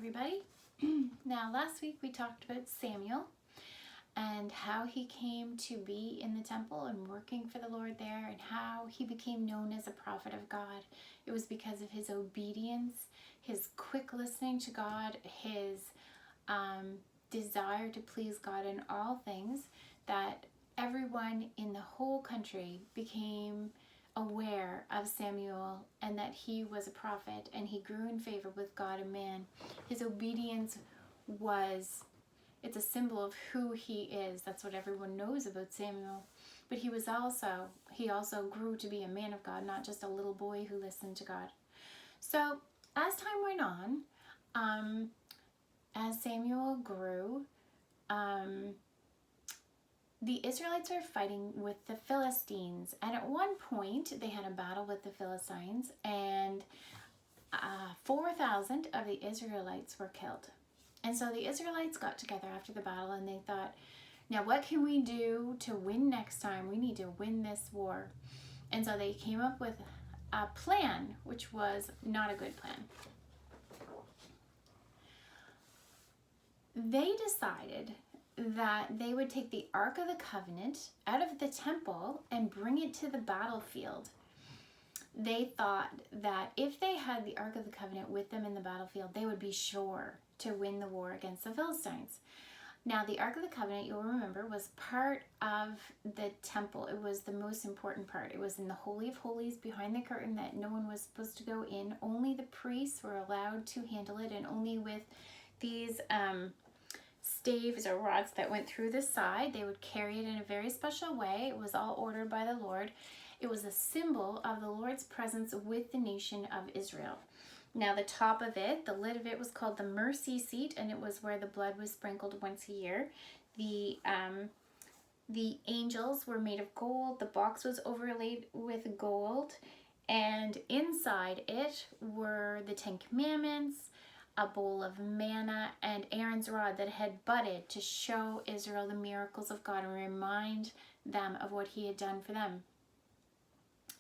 everybody. Now, last week we talked about Samuel and how he came to be in the temple and working for the Lord there, and how he became known as a prophet of God. It was because of his obedience, his quick listening to God, his desire to please God in all things, that everyone in the whole country became aware of Samuel and that he was a prophet, and he grew in favor with God and man. His obedience it's a symbol of who he is. That's what everyone knows about Samuel. But he also grew to be a man of God, not just a little boy who listened to God. So as time went on, as Samuel grew, the Israelites were fighting with the Philistines, and at one point they had a battle with the Philistines, and 4,000 of the Israelites were killed. And so the Israelites got together after the battle and they thought, now what can we do to win next time? We need to win this war. And so they came up with a plan, which was not a good plan. They decided that they would take the Ark of the Covenant out of the temple and bring it to the battlefield. They thought that if they had the Ark of the Covenant with them in the battlefield, they would be sure to win the war against the Philistines. Now, the Ark of the Covenant, you'll remember, was part of the temple. It was the most important part. It was in the Holy of Holies behind the curtain that no one was supposed to go in. Only the priests were allowed to handle it, and only with these staves or rods that went through the side. They would carry it in a very special way. It was all ordered by the Lord. It was a symbol of the Lord's presence with the nation of Israel. Now, the top of it, the lid of it, was called the mercy seat, and it was where the blood was sprinkled once a year. The angels were made of gold. The box was overlaid with gold, and inside it were the 10 Commandments, a bowl of manna, and Aaron's rod that had budded to show Israel the miracles of God and remind them of what he had done for them.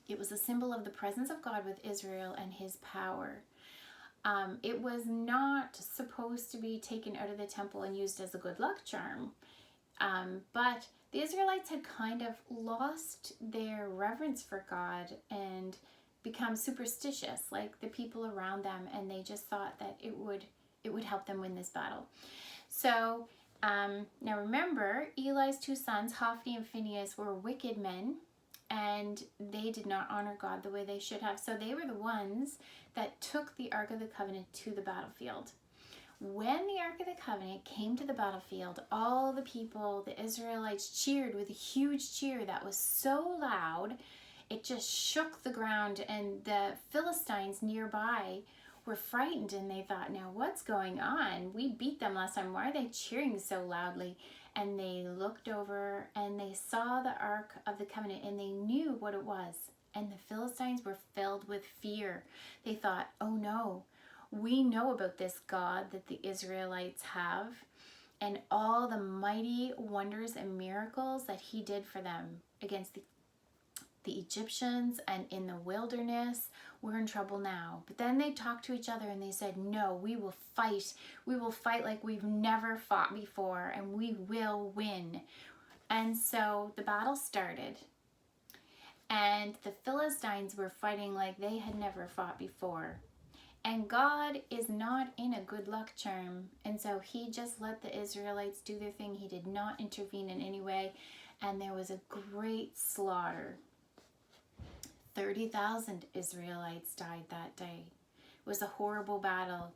It was a symbol of the presence of God with Israel and his power. It was not supposed to be taken out of the temple and used as a good luck charm, but the Israelites had kind of lost their reverence for God and become superstitious like the people around them, and they just thought that it would help them win this battle. So now remember, Eli's 2 sons, Hophni and Phinehas, were wicked men, and they did not honor God the way they should have. So they were the ones that took the Ark of the Covenant to the battlefield. When the Ark of the Covenant came to the battlefield, all the people, the Israelites, cheered with a huge cheer that was so loud, it just shook the ground, and the Philistines nearby were frightened, and they thought, now what's going on? We beat them last time. Why are they cheering so loudly? And they looked over and they saw the Ark of the Covenant, and they knew what it was. And the Philistines were filled with fear. They thought, oh no, we know about this God that the Israelites have and all the mighty wonders and miracles that he did for them against the Egyptians and in the wilderness. We're in trouble now. But then they talked to each other and they said, no, we will fight. We will fight like we've never fought before, and we will win. And so the battle started, and the Philistines were fighting like they had never fought before. And God is not in a good luck charm, and so he just let the Israelites do their thing. He did not intervene in any way, and there was a great slaughter. 30,000 Israelites died that day. It was a horrible battle.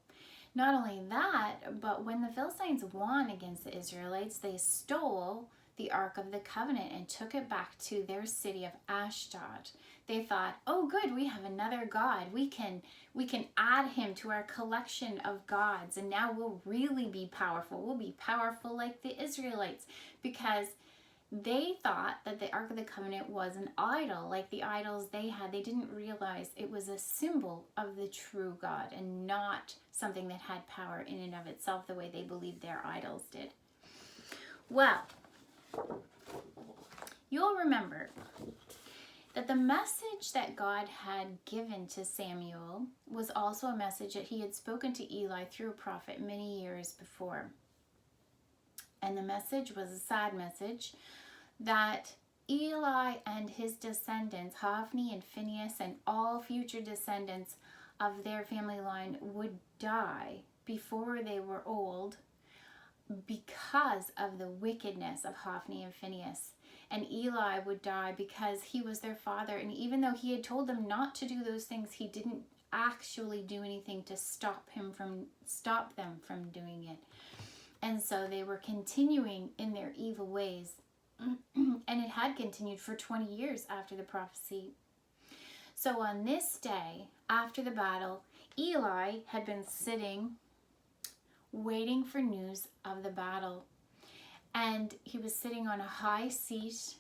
Not only that, but when the Philistines won against the Israelites, they stole the Ark of the Covenant and took it back to their city of Ashdod. They thought, oh good, we have another God. We can add him to our collection of gods, and now we'll really be powerful. We'll be powerful like the Israelites, because they thought that the Ark of the Covenant was an idol, like the idols they had. They didn't realize it was a symbol of the true God and not something that had power in and of itself the way they believed their idols did. Well, you'll remember that the message that God had given to Samuel was also a message that he had spoken to Eli through a prophet many years before. And the message was a sad message that Eli and his descendants, Hophni and Phinehas, and all future descendants of their family line would die before they were old because of the wickedness of Hophni and Phinehas. And Eli would die because he was their father. And even though he had told them not to do those things, he didn't actually do anything to stop them from doing it. And so they were continuing in their evil ways. And it had continued for 20 years after the prophecy. So on this day, after the battle, Eli had been sitting, waiting for news of the battle. And he was sitting on a high seat,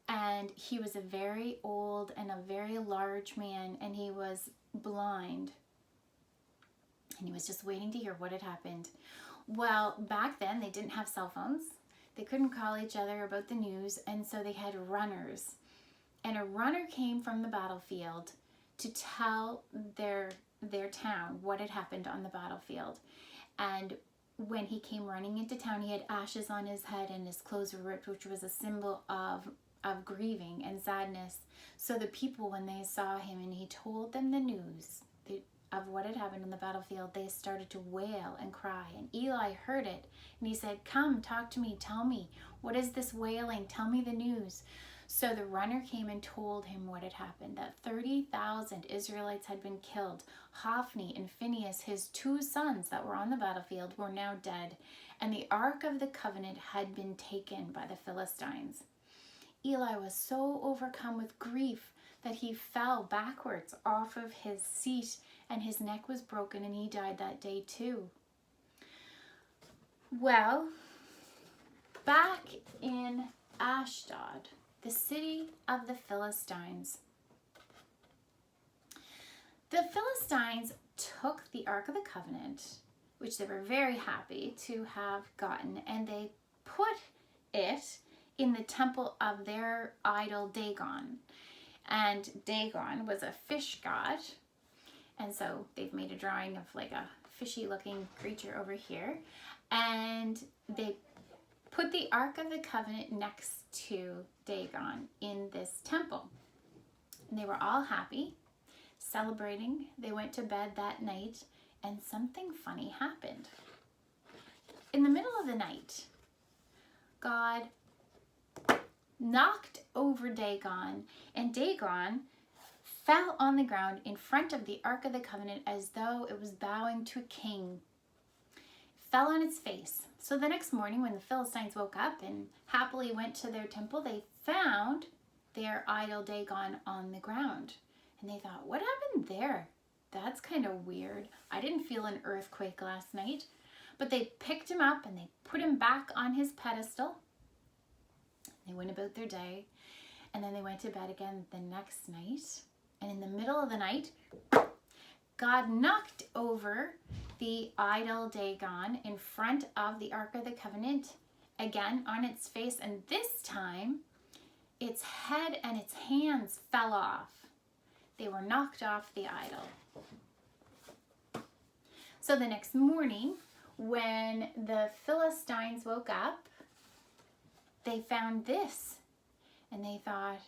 and he was a very old and a very large man, and he was blind. And he was just waiting to hear what had happened. Well, back then they didn't have cell phones. They couldn't call each other about the news, and so they had runners. And a runner came from the battlefield to tell their town what had happened on the battlefield. And when he came running into town, he had ashes on his head and his clothes were ripped, which was a symbol of grieving and sadness. So the people, when they saw him and he told them the news of what had happened on the battlefield, they started to wail and cry. And Eli heard it, and he said, "Come, talk to me, tell me, what is this wailing? Tell me the news." So the runner came and told him what had happened, that 30,000 Israelites had been killed. Hophni and Phinehas, his 2 sons that were on the battlefield, were now dead, and the Ark of the Covenant had been taken by the Philistines. Eli was so overcome with grief that he fell backwards off of his seat, and his neck was broken, and he died that day too. Well, back in Ashdod, the city of the Philistines, the Philistines took the Ark of the Covenant, which they were very happy to have gotten, and they put it in the temple of their idol Dagon. And Dagon was a fish god. And so they've made a drawing of like a fishy looking creature over here. And they put the Ark of the Covenant next to Dagon in this temple. And they were all happy, celebrating. They went to bed that night, and something funny happened. In the middle of the night, God knocked over Dagon, and Dagon fell on the ground in front of the Ark of the Covenant as though it was bowing to a king. It fell on its face. So the next morning, when the Philistines woke up and happily went to their temple, they found their idol Dagon on the ground. And they thought, what happened there? That's kind of weird. I didn't feel an earthquake last night. But they picked him up and they put him back on his pedestal. They went about their day, and then they went to bed again the next night. And in the middle of the night, God knocked over the idol Dagon in front of the Ark of the Covenant, again on its face, and this time its head and its hands fell off. They were knocked off the idol. So the next morning, when the Philistines woke up, they found this, and they thought,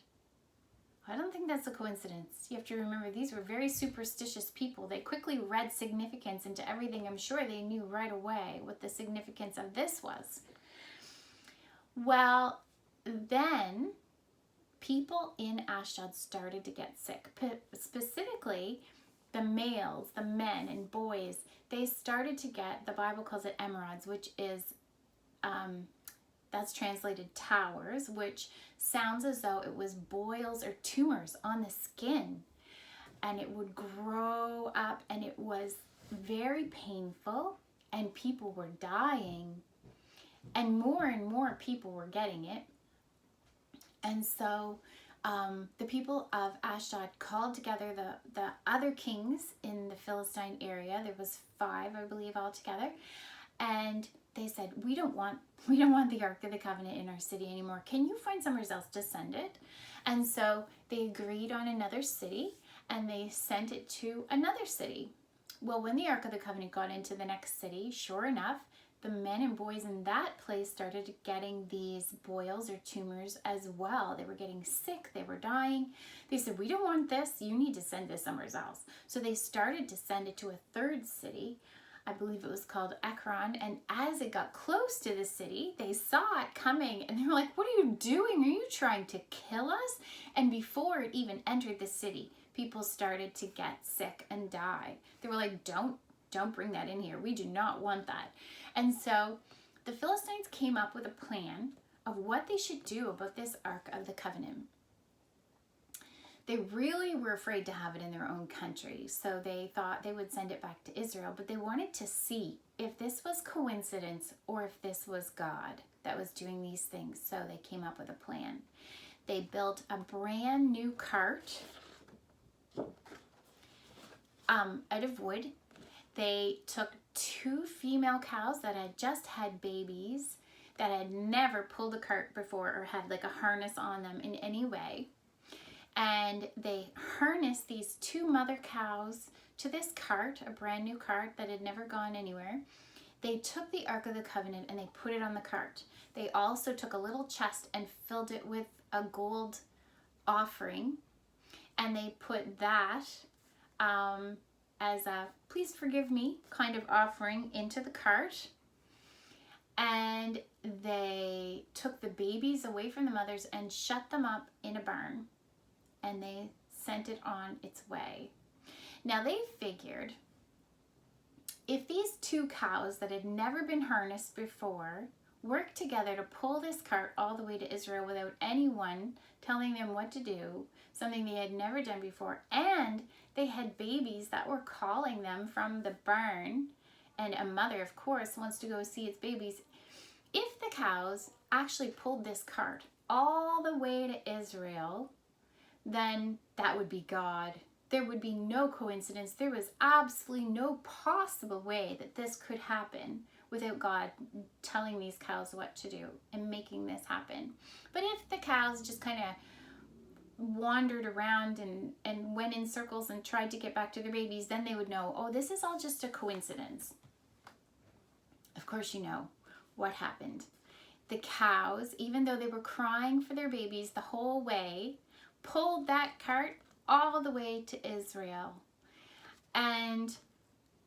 I don't think that's a coincidence. You have to remember, these were very superstitious people. They quickly read significance into everything. I'm sure they knew right away what the significance of this was. Well, then people in Ashdod started to get sick. Specifically, the males, the men and boys, they started to get, the Bible calls it emerods, which is that's translated towers, which sounds as though it was boils or tumors on the skin. And it would grow up, and it was very painful, and people were dying. And more people were getting it. And so the people of Ashdod called together the other kings in the Philistine area. There was 5, I believe, altogether. And they said, we don't want the Ark of the Covenant in our city anymore. Can you find somewhere else to send it? And so they agreed on another city, and they sent it to another city. Well, when the Ark of the Covenant got into the next city, sure enough, the men and boys in that place started getting these boils or tumors as well. They were getting sick. They were dying. They said, we don't want this. You need to send this somewhere else. So they started to send it to a third city. I believe it was called Ekron. And as it got close to the city, they saw it coming. And they were like, what are you doing? Are you trying to kill us? And before it even entered the city, people started to get sick and die. They were like, don't bring that in here. We do not want that. And so the Philistines came up with a plan of what they should do about this Ark of the Covenant. They really were afraid to have it in their own country, so they thought they would send it back to Israel, but they wanted to see if this was coincidence or if this was God that was doing these things. So they came up with a plan. They built a brand new cart out of wood. They took 2 female cows that had just had babies, that had never pulled a cart before or had like a harness on them in any way. And they harnessed these 2 mother cows to this cart, a brand new cart that had never gone anywhere. They took the Ark of the Covenant and they put it on the cart. They also took a little chest and filled it with a gold offering. And they put that as a please forgive me kind of offering into the cart. And they took the babies away from the mothers and shut them up in a barn. And they sent it on its way. Now they figured if these 2 cows that had never been harnessed before worked together to pull this cart all the way to Israel without anyone telling them what to do, something they had never done before, and they had babies that were calling them from the barn, and a mother, of course, wants to go see its babies. If the cows actually pulled this cart all the way to Israel, then that would be God. There would be no coincidence. There was absolutely no possible way that this could happen without God telling these cows what to do and making this happen. But if the cows just kind of wandered around and went in circles and tried to get back to their babies, then they would know, oh, this is all just a coincidence. Of course, you know what happened. The cows, even though they were crying for their babies the whole way, pulled that cart all the way to Israel. And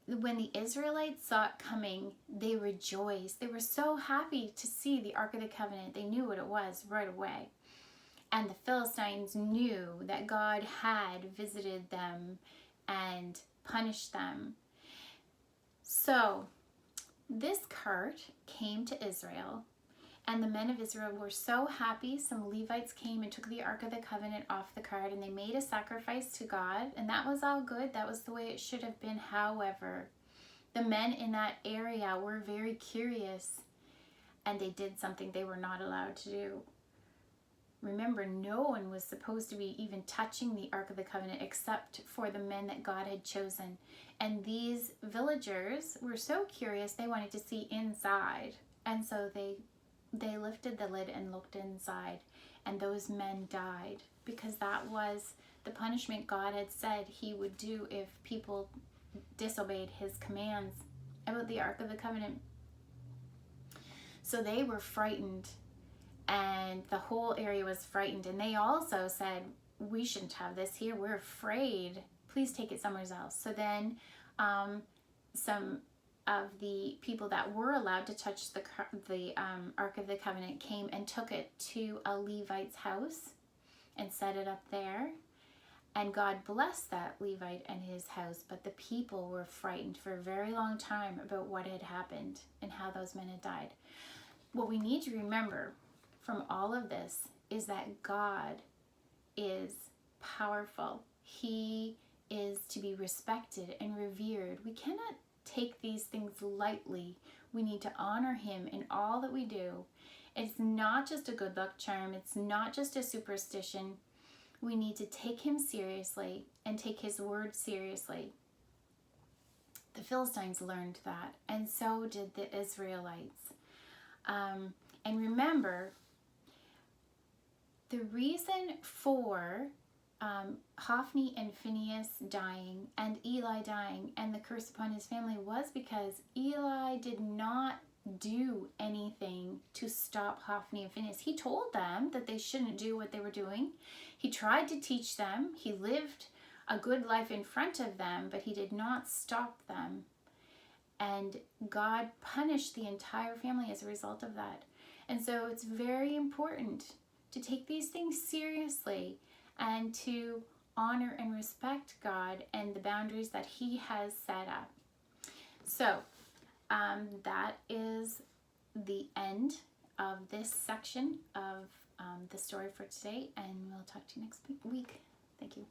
when the Israelites saw it coming, they rejoiced. They were so happy to see the Ark of the Covenant. They knew what it was right away. And the Philistines knew that God had visited them and punished them. So this cart came to Israel, and the men of Israel were so happy. Some Levites came and took the Ark of the Covenant off the cart, and they made a sacrifice to God, and that was all good. That was the way it should have been. However, the men in that area were very curious, and they did something they were not allowed to do. Remember, no one was supposed to be even touching the Ark of the Covenant except for the men that God had chosen. And these villagers were so curious, they wanted to see inside. And so they lifted the lid and looked inside. And those men died, because that was the punishment God had said he would do if people disobeyed his commands about the Ark of the Covenant. So they were frightened. And the whole area was frightened. And they also said, we shouldn't have this here. We're afraid. Please take it somewhere else. So then some of the people that were allowed to touch the Ark of the Covenant came and took it to a Levite's house and set it up there. And God blessed that Levite and his house. But the people were frightened for a very long time about what had happened and how those men had died. What we need to remember from all of this is that God is powerful. He is to be respected and revered. We cannot take these things lightly. We need to honor him in all that we do. It's not just a good luck charm. It's not just a superstition. We need to take him seriously and take his word seriously. The Philistines learned that, and so did the Israelites. And remember, the reason for Hophni and Phinehas dying and Eli dying and the curse upon his family was because Eli did not do anything to stop Hophni and Phinehas. He told them that they shouldn't do what they were doing. He tried to teach them. He lived a good life in front of them, but he did not stop them. And God punished the entire family as a result of that. And so it's very important to take these things seriously and to honor and respect God and the boundaries that He has set up. So that is the end of this section of the story for today, and we'll talk to you next week. Thank you.